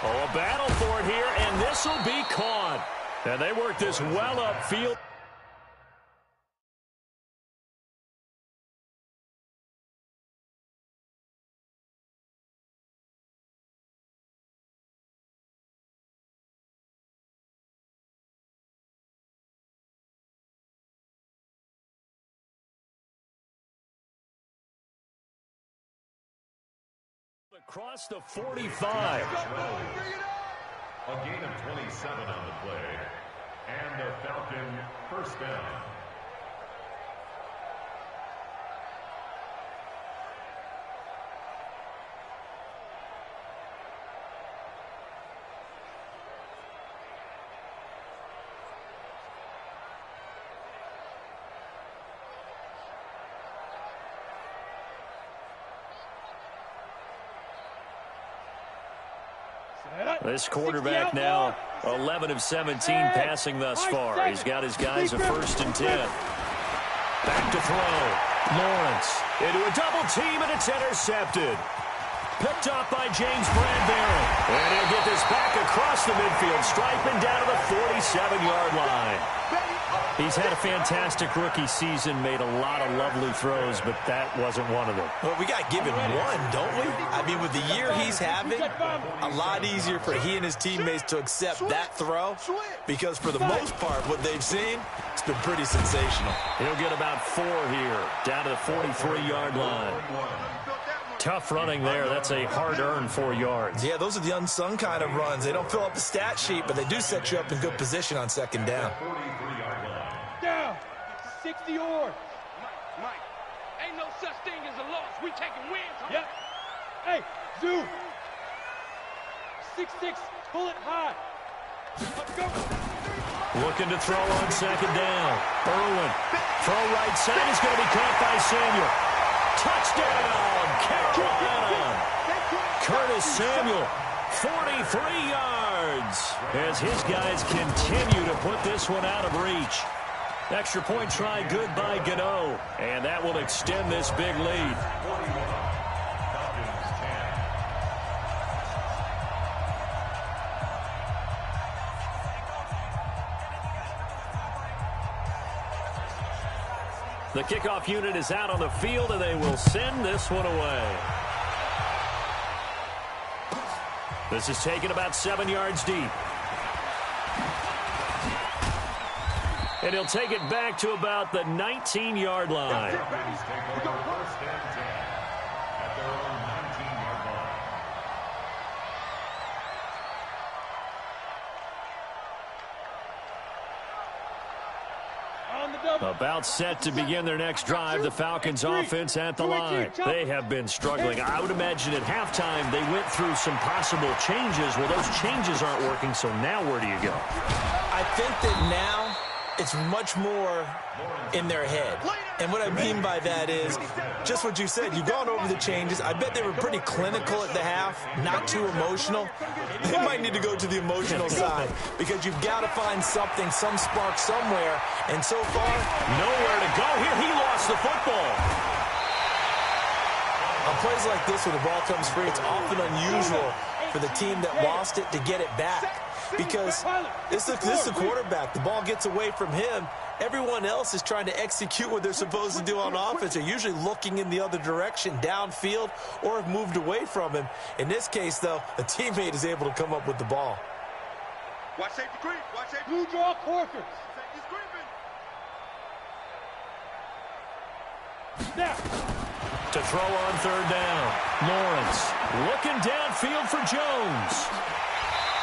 [SPEAKER 1] Oh, a battle for it here, and this will be caught. And they work this well upfield. Across the 45.
[SPEAKER 2] A gain of 27 on the play. And the Falcon first down.
[SPEAKER 1] This quarterback now 11 of 17 passing thus far. He's got his guys a 1st and 10. Back to throw. Lawrence into a double team, and it's intercepted. Picked up by James Bradbury. And he'll get this back across the midfield stripe and down to the 47-yard line. He's had a fantastic rookie season, made a lot of lovely throws, but that wasn't one of them.
[SPEAKER 4] Well, we got given one, don't we? I mean, with the year he's having, a lot easier for he and his teammates to accept that throw because for the most part, what they've seen, it's been pretty sensational.
[SPEAKER 1] He'll get about 4 here, down to the 43-yard line. Tough running there. That's a hard-earned 4 yards.
[SPEAKER 4] Yeah, those are the unsung kind of runs. They don't fill up the stat sheet, but they do set you up in good position on 2nd down.
[SPEAKER 3] Down. 60 or. Mike, ain't no such thing as a loss. We taking wins. Huh? Yep. Hey, Zoo. 6-6. Pull it high. Let's go.
[SPEAKER 1] Looking to throw on 2nd down. Irwin. Throw right side is going to be caught by Samuel. Touchdown, Carolina. Curtis Samuel, 43 yards. As his guys continue to put this one out of reach. Extra point try good by Gano. And that will extend this big lead. The kickoff unit is out on the field, and they will send this one away. This is taken about 7 yards deep. And he'll take it back to about the 19-yard line. About set to begin their next drive, the Falcons offense at the line. They have been struggling. I would imagine at halftime they went through some possible changes. Well, those changes aren't working, so now where do you go?
[SPEAKER 4] I think that now it's much more in their head. And what I mean by that is just what you said. You've gone over the changes. I bet they were pretty clinical at the half, not too emotional. They might need to go to the emotional side because you've got to find something, some spark somewhere. And so far,
[SPEAKER 1] nowhere to go here. He lost the football.
[SPEAKER 4] On plays like this, when the ball comes free, it's often unusual for the team that lost it to get it back. Because this is the quarterback. The ball gets away from him. Everyone else is trying to execute what they're supposed to do on offense. They're usually looking in the other direction, downfield, or have moved away from him. In this case, though, a teammate is able to come up with the ball.
[SPEAKER 3] Watch safety creep. Watch safety. Blue draw quarters. Safety's creeping. Now.
[SPEAKER 1] To throw on third down. Lawrence looking downfield for Jones.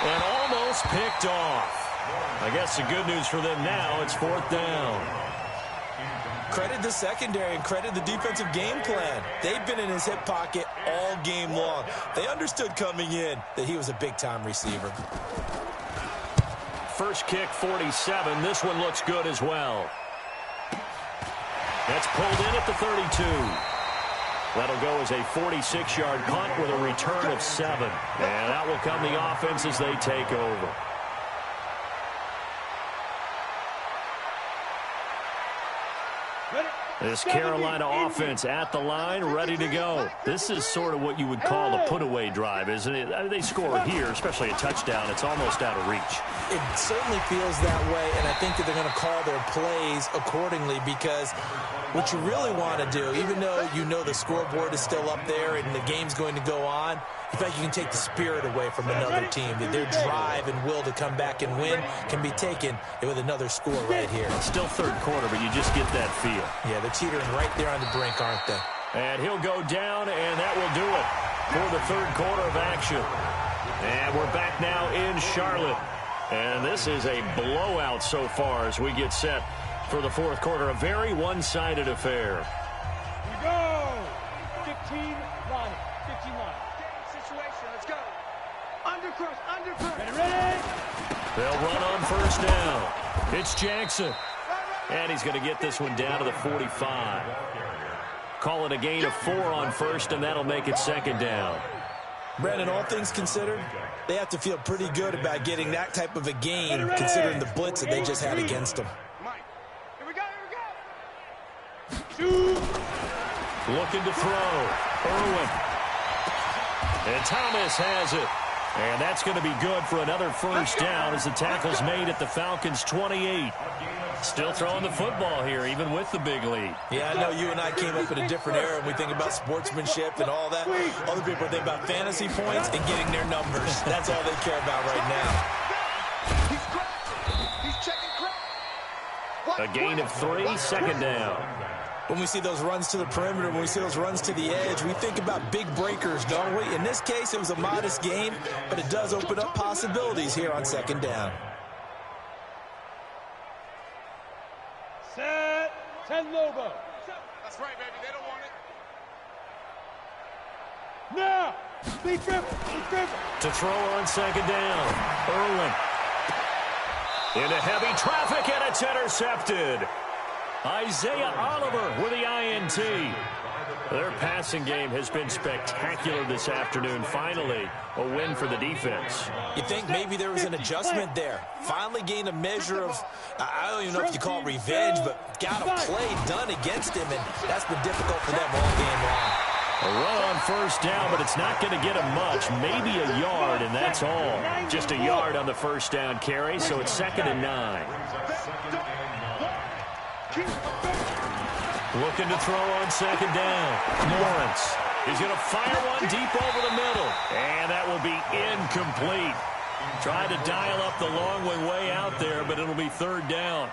[SPEAKER 1] And almost picked off. I guess the good news for them now, it's fourth down.
[SPEAKER 4] Credit the secondary and credit the defensive game plan. They've been in his hip pocket all game long. They understood coming in that he was a big-time receiver.
[SPEAKER 1] First kick, 47. This one looks good as well. That's pulled in at the 32. That'll go as a 46-yard punt with a return of 7. And that will come the offense as they take over. This Carolina offense at the line, ready to go. This is sort of what you would call a put-away drive, isn't it? I mean, they score here, especially a touchdown. It's almost out of reach.
[SPEAKER 4] It certainly feels that way, and I think that they're going to call their plays accordingly because what you really want to do, even though you know the scoreboard is still up there and the game's going to go on, in fact, you can take the spirit away from another team. That their drive and will to come back and win can be taken with another score right here.
[SPEAKER 1] It's still third quarter, but you just get that feel.
[SPEAKER 4] Yeah, they're teetering right there on the brink, aren't they?
[SPEAKER 1] And he'll go down, and that will do it for the third quarter of action. And we're back now in Charlotte. And this is a blowout so far as we get set for the fourth quarter. A very one-sided affair.
[SPEAKER 3] We go. 15 line. 15 line. Situation. Let's go. Undercrush. Undercrush. Ready.
[SPEAKER 1] They'll run on first down. It's Jackson. And he's going to get this one down to the 45. Call it a gain of 4 on first, and that'll make it second down.
[SPEAKER 4] Brandon, all things considered, they have to feel pretty good about getting that type of a gain, considering the blitz that they just had against them.
[SPEAKER 3] Here we go. Shoot.
[SPEAKER 1] Looking to throw. Irwin. And Thomas has it. And that's going to be good for another first down as the tackle's made at the Falcons' 28. Still throwing the football here, even with the big lead.
[SPEAKER 4] Yeah, I know you and I came up in a different era and we think about sportsmanship and all that. Other people think about fantasy points and getting their numbers. That's all they care about right now.
[SPEAKER 3] He's checking.
[SPEAKER 1] A gain of 3, second down.
[SPEAKER 4] When we see those runs to the perimeter, when we see those runs to the edge, we think about big breakers, don't we? In this case, it was a modest gain, but it does open up possibilities here on second down.
[SPEAKER 3] Set. 10 Lobo. That's right, baby. They don't want it. Now. Be dribble.
[SPEAKER 1] To throw on second down. Irwin. Into heavy traffic, and it's intercepted. Isaiah Oliver with the INT. Their passing game has been spectacular this afternoon. Finally, a win for the defense.
[SPEAKER 4] You think maybe there was an adjustment there. Finally gained a measure of, I don't even know if you call it revenge, but got a play done against him, and that's been difficult for them all game long.
[SPEAKER 1] A run on first down, but it's not going to get him much. Maybe a yard, and that's all. Just a yard on the first down carry, so it's 2nd and 9. Looking to throw on second down. Lawrence is going to fire one deep over the middle. And that will be incomplete. Tried to dial up the long one way out there, but it'll be third down.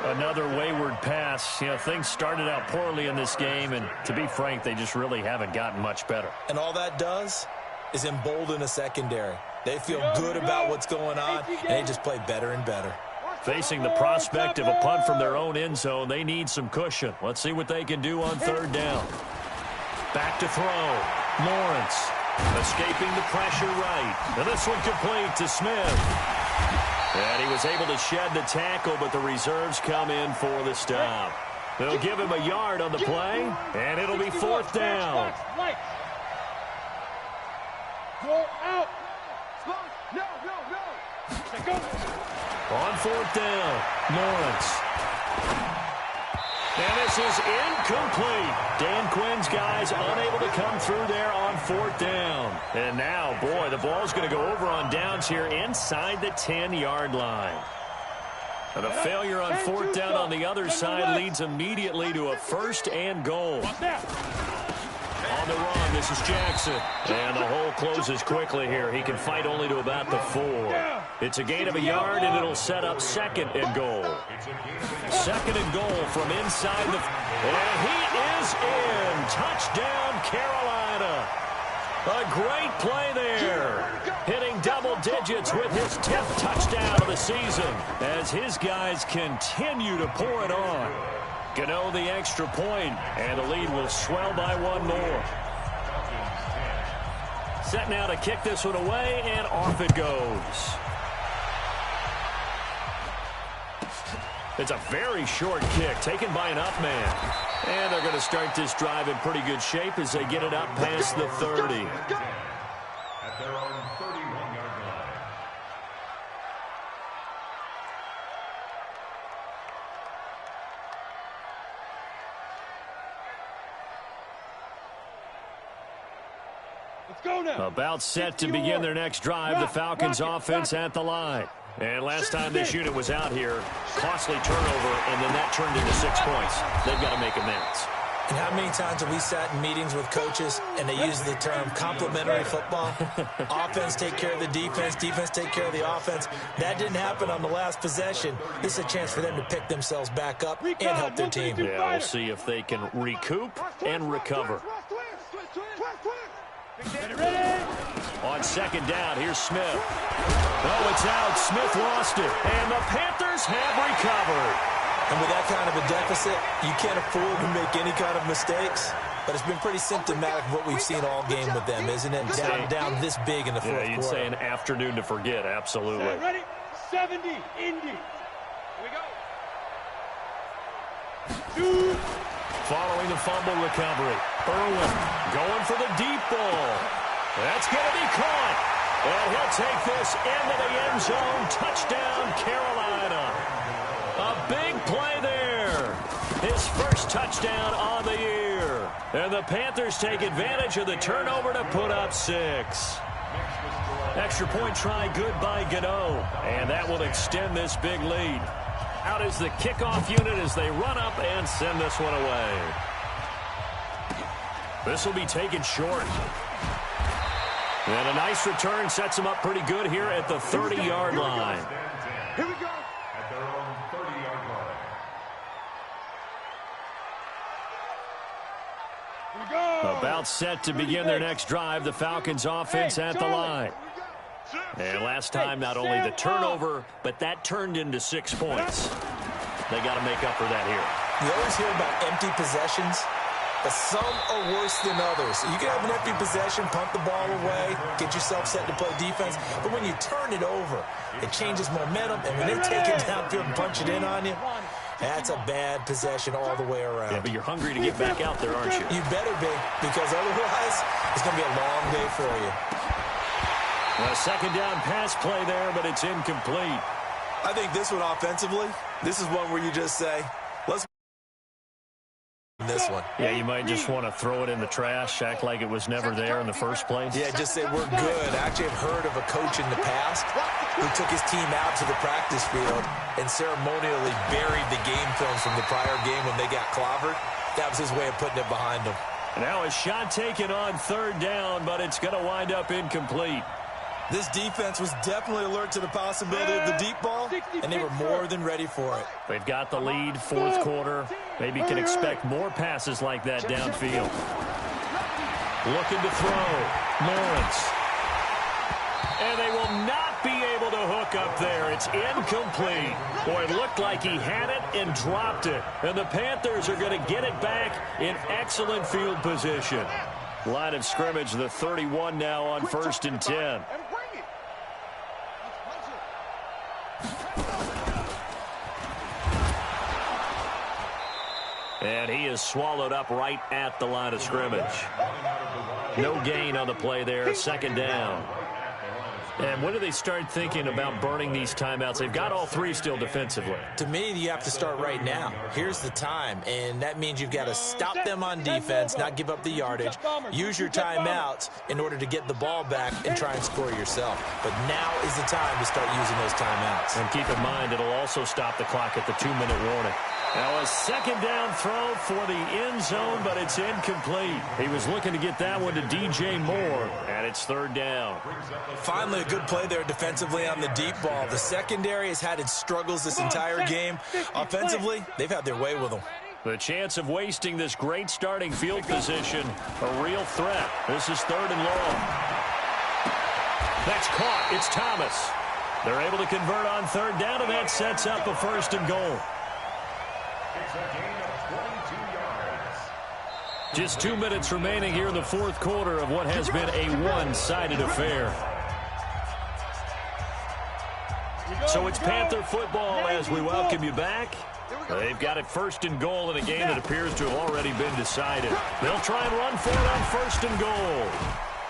[SPEAKER 1] Another wayward pass. You know, things started out poorly in this game, and to be frank, they just really haven't gotten much better.
[SPEAKER 4] And all that does is embolden a secondary. They feel good about what's going on, and they just play better and better.
[SPEAKER 1] Facing the prospect of a punt from their own end zone, they need some cushion. Let's see what they can do on third down. Back to throw. Lawrence escaping the pressure right. And this one complete to Smith. And he was able to shed the tackle, but the reserves come in for the stop. They'll give him a yard on the play, and it'll be fourth down.
[SPEAKER 3] Go out. No. Go.
[SPEAKER 1] On fourth down, Lawrence. And this is incomplete. Dan Quinn's guys unable to come through there on fourth down. And now, boy, the ball's going to go over on downs here inside the 10-yard line. And a failure on fourth down on the other side leads immediately to a first and goal. On the run, this is Jackson. And the hole closes quickly here. He can fight only to about the 4. It's a gain of a yard, and it'll set up second and goal. Second and goal from inside the... And he is in. Touchdown, Carolina. A great play there. Hitting double digits with his 10th touchdown of the season as his guys continue to pour it on. Gano the extra point, and the lead will swell by one more. Set now to kick this one away, and off it goes. It's a very short kick taken by an up man. And they're going to start this drive in pretty good shape as they get it up past the 30.
[SPEAKER 2] At their own 31-yard line.
[SPEAKER 3] Let's go now.
[SPEAKER 1] About set to begin their next drive, the Falcons offense at the line. And last time this unit was out here, costly turnover, and then that turned into 6 points. They've got to make amends.
[SPEAKER 4] And how many times have we sat in meetings with coaches and they use the term complementary football? Offense take care of the defense, defense take care of the offense. That didn't happen on the last possession. This is a chance for them to pick themselves back up and help their team.
[SPEAKER 1] Yeah, we'll see if they can recoup and recover. On second down, here's Smith. Oh, it's out. Smith lost it. And the Panthers have recovered.
[SPEAKER 4] And with that kind of a deficit, you can't afford to make any kind of mistakes. But it's been pretty symptomatic of what we've seen all game with them, isn't it? Down this big in the fourth quarter.
[SPEAKER 1] Yeah, you'd say an afternoon to forget, absolutely.
[SPEAKER 3] Ready? 70, Indy. Here we go.
[SPEAKER 1] Following the fumble recovery, Irwin going for the deep ball. That's going to be caught. And he'll take this into the end zone. Touchdown, Carolina. A big play there. His first touchdown on the year. And the Panthers take advantage of the turnover to put up 6. Extra point try good by Gano. And that will extend this big lead. Out is the kickoff unit as they run up and send this one away. This will be taken short. And a nice return sets them up pretty good here at the 30-yard line.
[SPEAKER 3] Here we go.
[SPEAKER 2] At their own 30-yard line.
[SPEAKER 3] Here we go.
[SPEAKER 1] About set to begin their next drive, the Falcons offense at the line. And last time, not only the turnover, but that turned into 6 points. They got to make up for that here.
[SPEAKER 4] You always hear about empty possessions, but some are worse than others. You can have an empty possession, punt the ball away, get yourself set to play defense, but when you turn it over, it changes momentum, and when they take it downfield and punch it in on you, that's a bad possession all the way around.
[SPEAKER 1] Yeah, but you're hungry to get back out there, aren't you?
[SPEAKER 4] You better be, because otherwise, it's going to be a long day for you.
[SPEAKER 1] A second down pass play there, but it's incomplete.
[SPEAKER 4] I think this one offensively, this is one where you just say, let's this one.
[SPEAKER 1] Yeah, you might just want to throw it in the trash, act like it was never there in the first place.
[SPEAKER 4] Yeah, just say we're good. I actually have heard of a coach in the past who took his team out to the practice field and ceremonially buried the game film from the prior game when they got clobbered. That was his way of putting it behind them.
[SPEAKER 1] Now a shot taken on third down, but it's going to wind up incomplete.
[SPEAKER 4] This defense was definitely alert to the possibility of the deep ball, and they were more than ready for it.
[SPEAKER 1] They've got the lead, fourth quarter. Maybe can expect more passes like that downfield. Looking to throw. Lawrence. And they will not be able to hook look up there. It's incomplete. Boy, it looked like he had it and dropped it. And the Panthers are going to get it back in excellent field position. Line of scrimmage, the 31 now on 1st and 10. And he is swallowed up right at the line of scrimmage. No gain on the play there, 2nd down. And when do they start thinking about burning these timeouts? They've got all 3 still defensively.
[SPEAKER 4] To me, you have to start right now. Here's the time, and that means you've got to stop them on defense, not give up the yardage, use your timeouts in order to get the ball back and try and score yourself. But now is the time to start using those timeouts.
[SPEAKER 1] And keep in mind, it'll also stop the clock at the 2-minute warning. Now a 2nd down throw for the end zone, but it's incomplete. He was looking to get that one to DJ Moore, and it's 3rd down.
[SPEAKER 4] Finally, a good play there defensively on the deep ball. The secondary has had its struggles this entire game. Offensively, they've had their way with them.
[SPEAKER 1] The chance of wasting this great starting field position, a real threat. This is 3rd and long. That's caught. It's Thomas. They're able to convert on 3rd down, and that sets up a 1st and goal.
[SPEAKER 2] It's a gain of 22 yards.
[SPEAKER 1] Just 2 minutes remaining here in the 4th quarter of what has been a one-sided affair. So it's Panther football as we welcome you back. They've got it 1st and goal in a game that appears to have already been decided. They'll try and run for it on 1st and goal.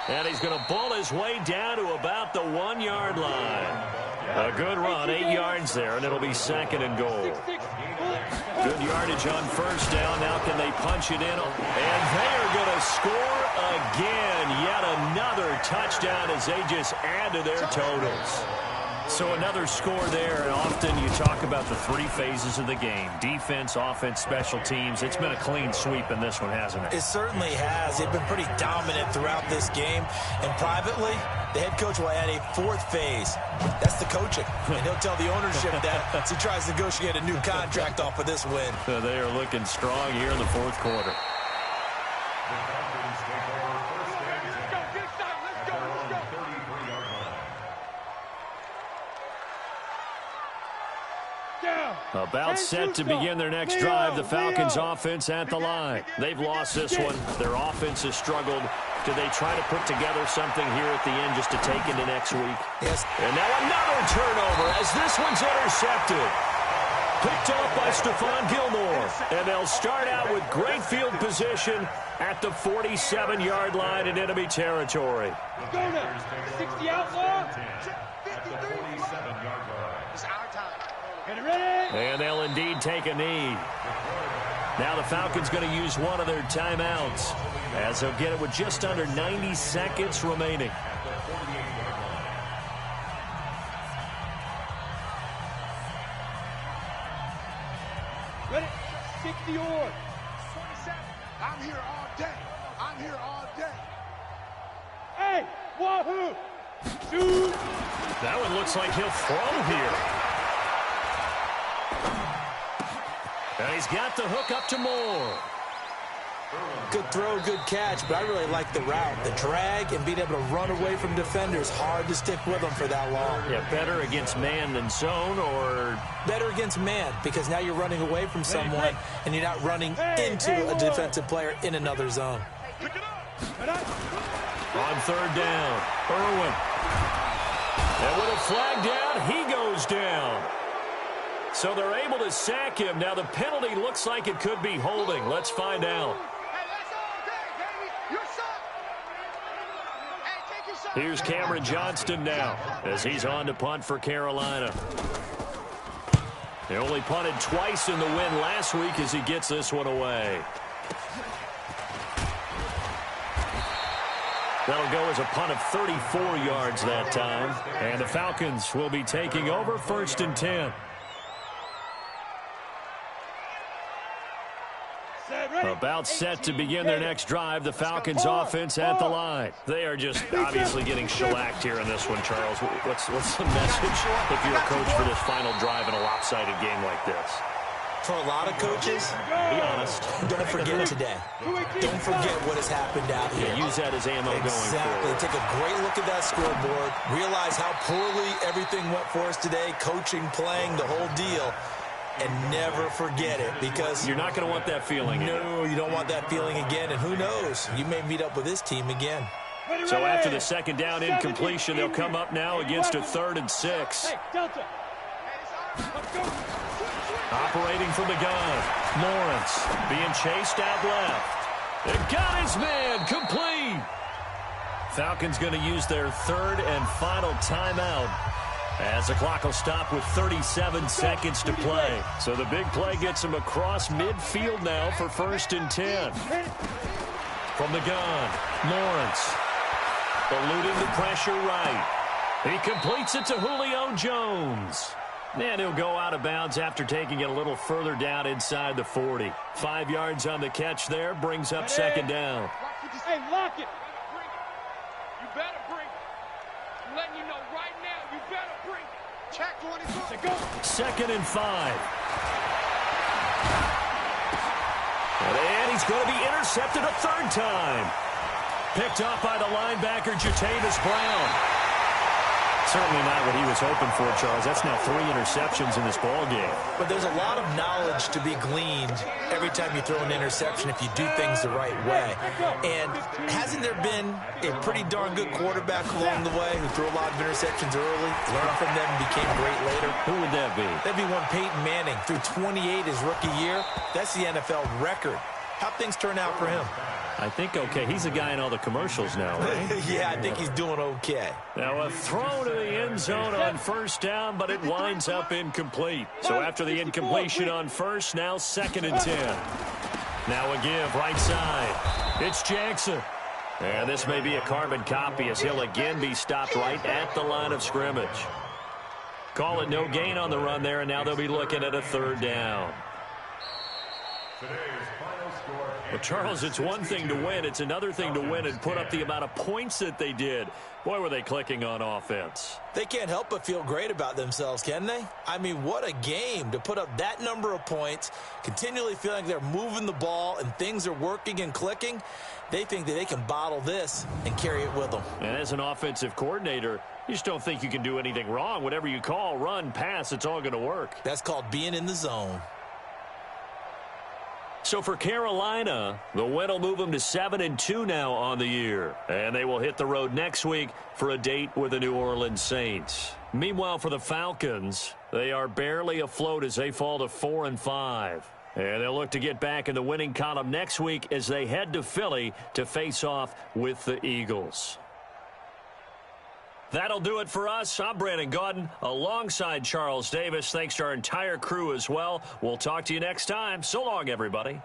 [SPEAKER 1] And he's going to ball his way down to about the 1-yard line. A good run, 8 yards there, and it'll be 2nd and goal. Good yardage on 1st down. Now can they punch it in? And they are going to score again. Yet another touchdown as they just add to their totals. So another score there, and often you talk about the 3 phases of the game. Defense, offense, special teams. It's been a clean sweep in this one, hasn't it?
[SPEAKER 4] It certainly has. They've been pretty dominant throughout this game. And privately, the head coach will add a 4th phase. That's the coaching. And he'll tell the ownership that as he tries to negotiate a new contract off of this win.
[SPEAKER 1] So they are looking strong here in the 4th quarter. About set to begin their next drive, the Falcons offense at the line. They've lost this one. Their offense has struggled. Do they try to put together something here at the end just to take into next week?
[SPEAKER 4] Yes.
[SPEAKER 1] And now another turnover as this one's intercepted. Picked off by Stephon Gilmore. And they'll start out with great field position at the 47-yard line in enemy territory.
[SPEAKER 3] Go now. 60 outlaw.
[SPEAKER 2] At the 47-yard line.
[SPEAKER 3] It's our time. Get ready.
[SPEAKER 1] And they'll indeed take a knee. Now the Falcons going to use one of their timeouts as they'll get it with just under 90 seconds remaining.
[SPEAKER 3] Ready? 60 or 27.
[SPEAKER 5] I'm here all day. I'm here all day.
[SPEAKER 3] Hey, wahoo! Shoot!
[SPEAKER 1] That one looks like he'll throw here. And he's got the hook up to Moore.
[SPEAKER 4] Good throw, good catch, but I really like the route. The drag and being able to run away from defenders, hard to stick with them for that long.
[SPEAKER 1] Yeah, better against man than zone, or
[SPEAKER 4] better against man, because now you're running away from someone and you're not running into a defensive player in another zone.
[SPEAKER 1] on 3rd down. Irwin. And with a flag down, he goes down. So they're able to sack him. Now the penalty looks like it could be holding. Let's find out. Here's Cameron Johnston now as he's on to punt for Carolina. They only punted twice in the win last week as he gets this one away. That'll go as a punt of 34 yards that time. And the Falcons will be taking over 1st and 10. About set to begin their next drive, the Falcons offense at the line. They are just obviously getting shellacked here in this one, Charles. What's the message if you're a coach for this final drive in a lopsided game like this?
[SPEAKER 4] For a lot of coaches,
[SPEAKER 1] be honest,
[SPEAKER 4] don't forget today. Don't forget what has happened out here.
[SPEAKER 1] Yeah, use that as ammo going forward.
[SPEAKER 4] Take a great look at that scoreboard. Realize how poorly everything went for us today, coaching, playing, the whole deal. And never forget it, because
[SPEAKER 1] you're not going to want that feeling.
[SPEAKER 4] No, you don't want that feeling again. And who knows? You may meet up with this team again.
[SPEAKER 1] So after the second down incompletion, they'll come up now against a 3rd and 6.
[SPEAKER 3] Hey, Delta.
[SPEAKER 1] Operating from the gun, Lawrence being chased out left. And got his man complete. Falcons going to use their 3rd and final timeout, as the clock will stop with 37 seconds to play. So the big play gets him across midfield now for 1st and 10. From the gun, Lawrence eluding the pressure right. He completes it to Julio Jones. And he'll go out of bounds after taking it a little further down inside the 40. 5 yards on the catch there, brings up 2nd down.
[SPEAKER 3] Hey, lock it. You better bring it. I'm letting you know right now, you better bring it. Check 24. Go.
[SPEAKER 1] 2nd and 5. And he's going to be intercepted a 3rd time. Picked off by the linebacker, Jatavis Brown. Certainly not what he was hoping for, Charles. That's now 3 interceptions in this ball game.
[SPEAKER 4] But there's a lot of knowledge to be gleaned every time you throw an interception if you do things the right way. And hasn't there been a pretty darn good quarterback along the way who threw a lot of interceptions early, learned from them, and became great later?
[SPEAKER 1] Who would that be?
[SPEAKER 4] That'd be one Peyton Manning. Threw 28 his rookie year. That's the NFL record. How'd things turn out for him?
[SPEAKER 1] I think okay. He's a guy in all the commercials now, right?
[SPEAKER 4] Yeah, I think he's doing okay.
[SPEAKER 1] Now a throw to the end zone on 1st down, but it winds up incomplete. So after the incompletion on 1st, now 2nd and 10. Now a give right side. It's Jackson. And this may be a carbon copy, as he'll again be stopped right at the line of scrimmage. Call it no gain on the run there, and now they'll be looking at a 3rd down. Well, Charles, it's one thing to win. It's another thing to win and put up the amount of points that they did. Boy, were they clicking on offense.
[SPEAKER 4] They can't help but feel great about themselves, can they? I mean, what a game to put up that number of points, continually feeling they're moving the ball and things are working and clicking. They think that they can bottle this and carry it with them.
[SPEAKER 1] And as an offensive coordinator, you just don't think you can do anything wrong. Whatever you call, run, pass, it's all going to work.
[SPEAKER 4] That's called being in the zone.
[SPEAKER 1] So for Carolina, the win will move them to 7-2 now on the year. And they will hit the road next week for a date with the New Orleans Saints. Meanwhile, for the Falcons, they are barely afloat as they fall to 4-5. And they'll look to get back in the winning column next week as they head to Philly to face off with the Eagles. That'll do it for us. I'm Brandon Gaudin alongside Charles Davis. Thanks to our entire crew as well. We'll talk to you next time. So long, everybody.